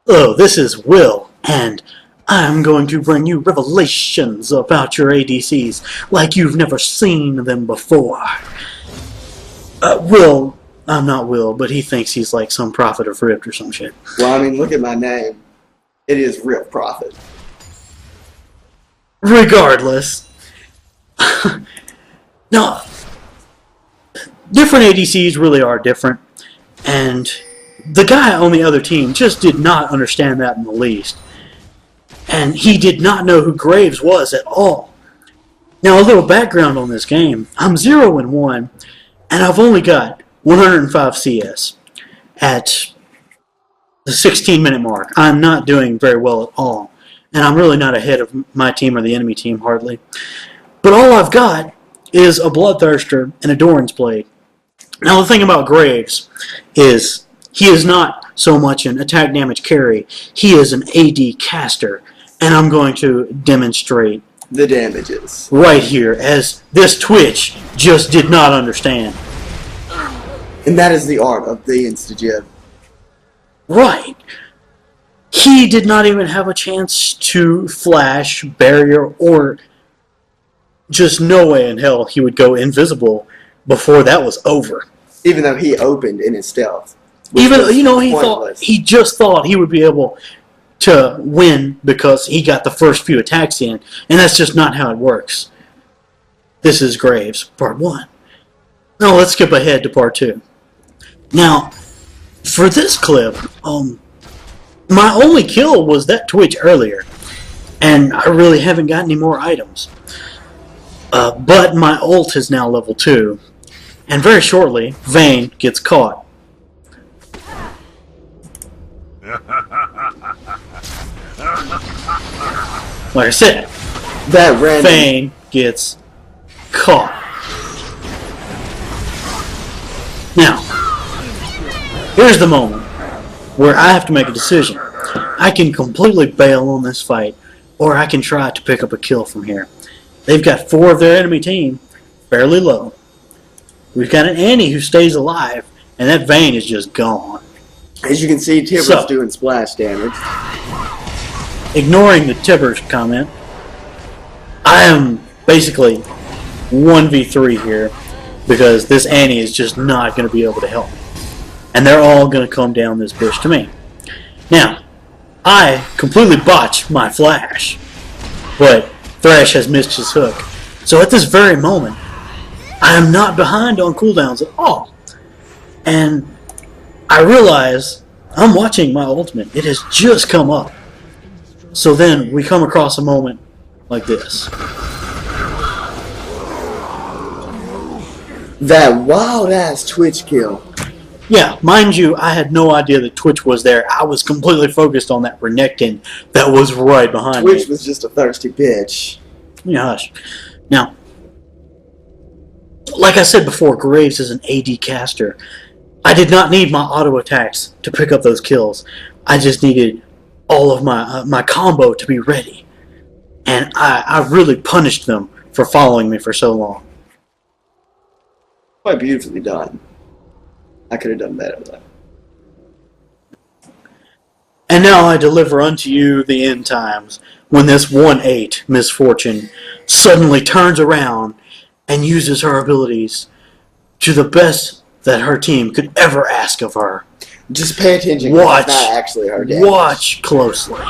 Hello, this is Will, and I'm going to bring you revelations about your ADCs like you've never seen them before. Will, I'm not Will, but he thinks he's like some prophet of Rift or some shit. Well, I mean, look at my name. It is Real Prophet. Regardless, no, different ADCs really are different, and the guy on the other team just did not understand that in the least. And he did not know who Graves was at all. Now, a little background on this game. I'm 0-1, and I've only got 105 CS at the 16-minute mark. I'm not doing very well at all, and I'm really not ahead of my team or the enemy team, hardly. But all I've got is a Bloodthirster and a Doran's Blade. Now, the thing about Graves is he is not so much an attack damage carry. He is an AD caster, and I'm going to demonstrate the damages right here, as this Twitch just did not understand. And that is the art of the Insta-Jib. Right. He did not even have a chance to flash, barrier, or just no way in hell he would go invisible before that was over. Even though he opened in his stealth. Even though, he just thought he would be able to win because he got the first few attacks in, and that's just not how it works. This is Graves, part 1. Now let's skip ahead to part 2. Now, for this clip, my only kill was that Twitch earlier, and I really haven't got any more items. But my ult is now level 2, and very shortly, Vayne gets caught. Like I said, that Vayne gets caught. Now, here's the moment where I have to make a decision. I can completely bail on this fight, or I can try to pick up a kill from here. They've got 4 of their enemy team fairly low. We've got an Annie who stays alive, and that Vayne is just gone. As you can see, Tibbers doing splash damage. Ignoring the Tibbers comment, I am basically 1v3 here because this Annie is just not going to be able to help me. And they're all going to come down this bush to me. Now, I completely botched my flash, but Thresh has missed his hook. So at this very moment, I am not behind on cooldowns at all. And I realize I'm watching my ultimate. It has just come up. So then we come across a moment like this. That wild-ass Twitch kill. Yeah, mind you, I had no idea that Twitch was there. I was completely focused on that Renekton that was right behind me. Twitch was just a thirsty bitch. Yeah, hush. Now, like I said before, Graves is an AD caster. I did not need my auto attacks to pick up those kills. I just needed all of my combo to be ready. And I really punished them for following me for so long. Quite beautifully done. I could have done better though. And now I deliver unto you the end times, when this 1-8 misfortune suddenly turns around and uses her abilities to the best that her team could ever ask of her. Just pay attention. Watch. It's not actually her damage. Watch closely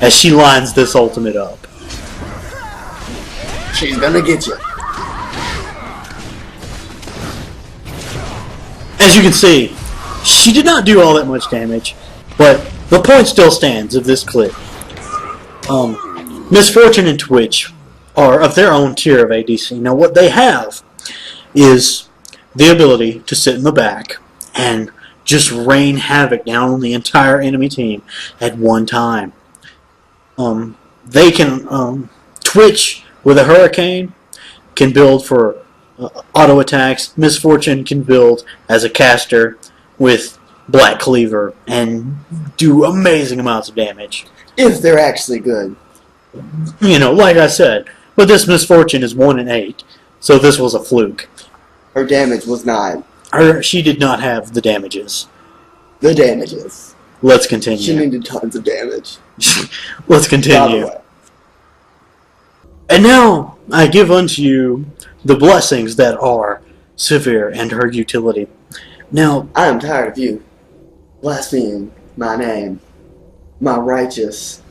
as she lines this ultimate up. She's gonna get you. As you can see, she did not do all that much damage, but the point still stands of this clip. Misfortune and Twitch are of their own tier of ADC. Now what they have is the ability to sit in the back and just rain havoc down on the entire enemy team at one time. They can Twitch with a hurricane, can build for auto attacks. Misfortune can build as a caster with Black Cleaver and do amazing amounts of damage. If they're actually good. You know, like I said, but this Misfortune is 1-8, so this was a fluke. Her damage was not. She did not have the damages. The damages. let's She continue. needed tons of damage. Let's By the continue. way. And now I give unto you the blessings that are Severe and her utility. Now, I am tired of you blaspheming my name, my righteous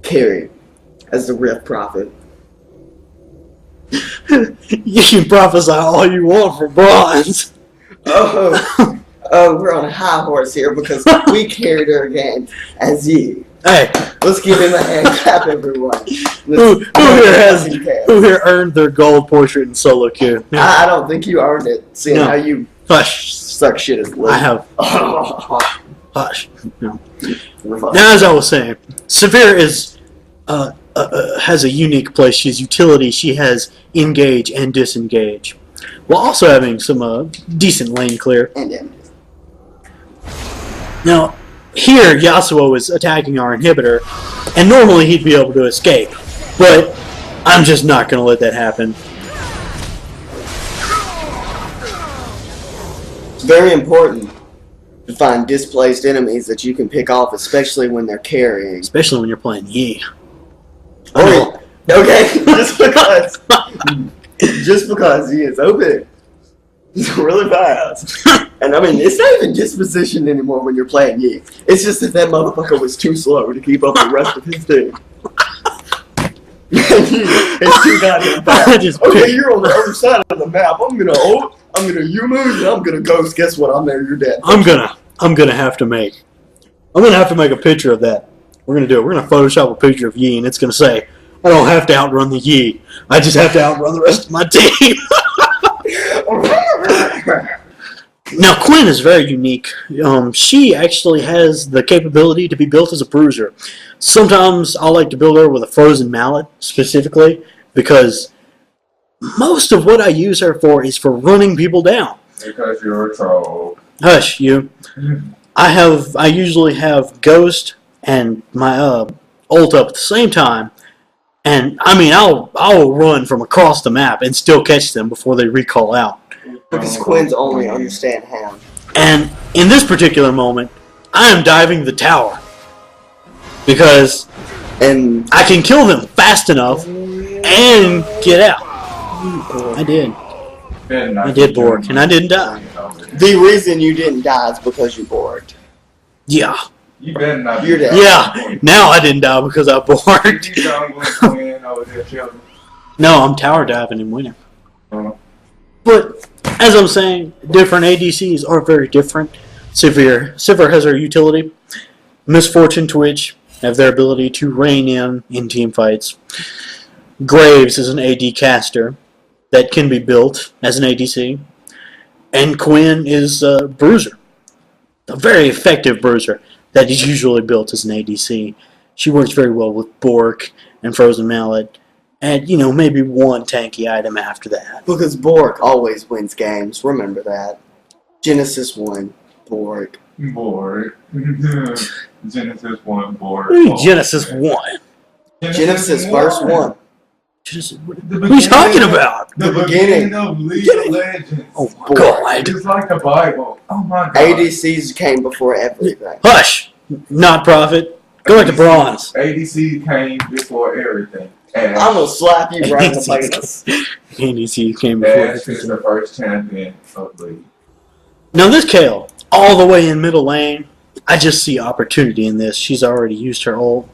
carry as the Rift Prophet. you can prophesy all you want for bronze. Oh, we're on a high horse here because we carried her again as ye. Hey, Let's give him a hand clap, everyone. who here earned their gold portrait in solo queue? I don't think you earned it, seeing No. how you Hush. suck shit as I have. Oh. Hush. No. Now, as I was saying, Severe is has a unique place. She has utility. She has engage and disengage, while also having some decent lane clear. And damage. Now, here Yasuo is attacking our inhibitor, and normally he'd be able to escape, but I'm just not going to let that happen. It's very important to find displaced enemies that you can pick off, especially when they're carrying. Especially when you're playing Yi. Or, okay, just because he is open, he's really fast. And I mean, it's not even dispositioned anymore when you're playing Yi. It's just that motherfucker was too slow to keep up with the rest of his team. It's too goddamn fast. Okay, you're on the other side of the map. I'm gonna you move and I'm gonna ghost. Guess what? I'm there. You're dead. I'm gonna have to make a picture of that. We're gonna do it. We're gonna Photoshop a picture of Yi, and it's gonna say, "I don't have to outrun the Yi. I just have to outrun the rest of my team." Now, Quinn is very unique. She actually has the capability to be built as a bruiser. Sometimes I like to build her with a frozen mallet, specifically, because most of what I use her for is for running people down. Because you're a troll. Hush, you. I usually have Ghost and my ult up at the same time, and I mean I'll run from across the map and still catch them before they recall out. Because Quinn's only understand how. And in this particular moment, I am diving the tower because And I can kill them fast enough and get out. I did. I did Bork, and I didn't die. the reason you didn't die is because you borked. Yeah. You better not. You're dead. Yeah. Now I didn't die because I borked. You don't go in over there, children. No, I'm tower diving and winning. Uh, But as I'm saying, different ADCs are very different. Sivir has her utility. Misfortune, Twitch have their ability to rein in team fights. Graves is an AD caster that can be built as an ADC. And Quinn is a bruiser. A very effective bruiser that is usually built as an ADC. She works very well with Bork and Frozen Mallet. And, maybe one tanky item after that. Because Bork always wins games. Remember that. Genesis won. Bork. bored. Genesis 1 bored. What do you mean Genesis 1? Genesis verse 1. Genesis, what are you talking about? The beginning. of League of Legends. Oh my god. It's like the Bible. Oh my god. ADCs came before everything. Hush! Not profit. Go back to bronze. ADC came before everything. And I'm gonna slap you right in the face. ADC came before Ash is the everything. first champion of League. Now this Kale, all the way in middle lane, I just see opportunity in this. She's already used her ult,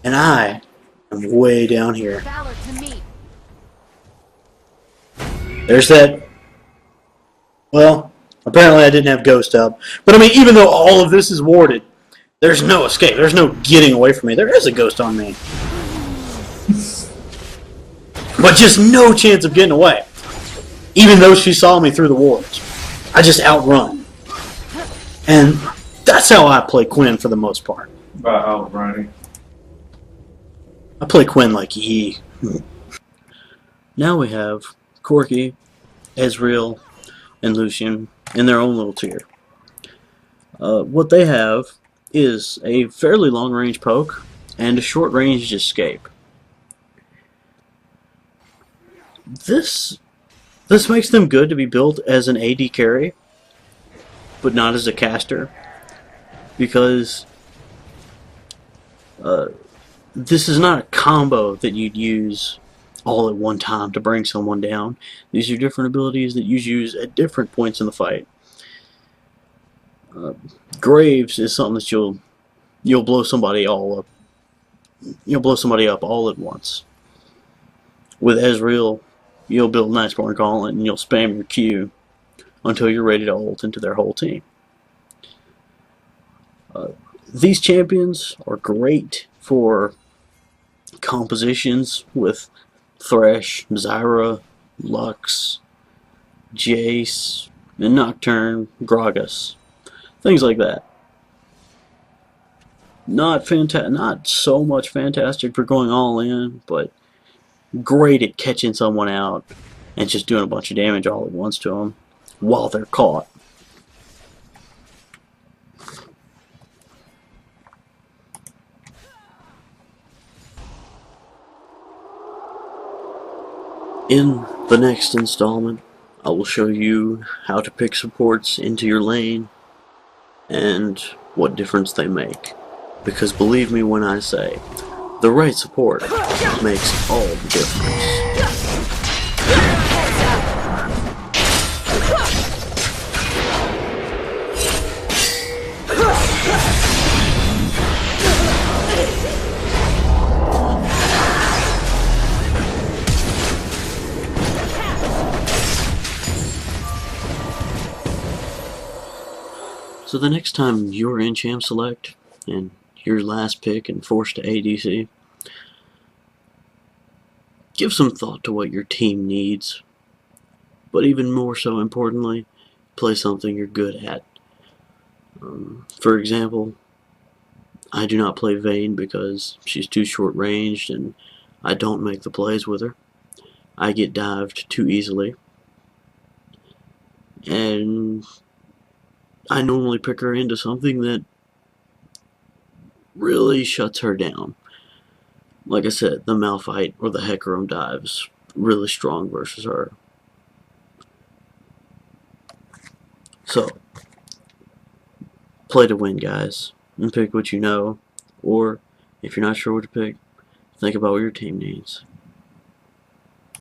and I am way down here. Valor to me. There's that. Well, apparently I didn't have Ghost up. But I mean, even though all of this is warded, there's no escape. There's no getting away from me. There is a Ghost on me. But just no chance of getting away. Even though she saw me through the wards. I just outrun. And that's how I play Quinn for the most part. By outrunning. I play Quinn like Yi. Now we have Corki, Ezreal, and Lucian in their own little tier. What they have is a fairly long-range poke and a short-range escape. This makes them good to be built as an AD carry, but not as a caster, because This is not a combo that you'd use all at one time to bring someone down. These are different abilities that you use at different points in the fight. Graves is something that you'll blow somebody all up. You'll blow somebody up all at once. With Ezreal, you'll build Nightborn Gauntlet and you'll spam your Q until you're ready to ult into their whole team. These champions are great for compositions with Thresh, Zyra, Lux, Jace, and Nocturne, Gragas. Things like that. Not so much fantastic for going all in, but great at catching someone out and just doing a bunch of damage all at once to them while they're caught. In the next installment, I will show you how to pick supports into your lane and what difference they make. Because believe me when I say, the right support makes all the difference. So the next time you're in Champ Select and your last pick and forced to ADC, give some thought to what your team needs, but even more so importantly, play something you're good at. For example, I do not play Vayne because she's too short ranged and I don't make the plays with her. I get dived too easily, and I normally pick her into something that really shuts her down. Like I said, the Malphite or the Hecarim dives really strong versus her. So, play to win, guys, and pick what you know, or if you're not sure what to pick, think about what your team needs.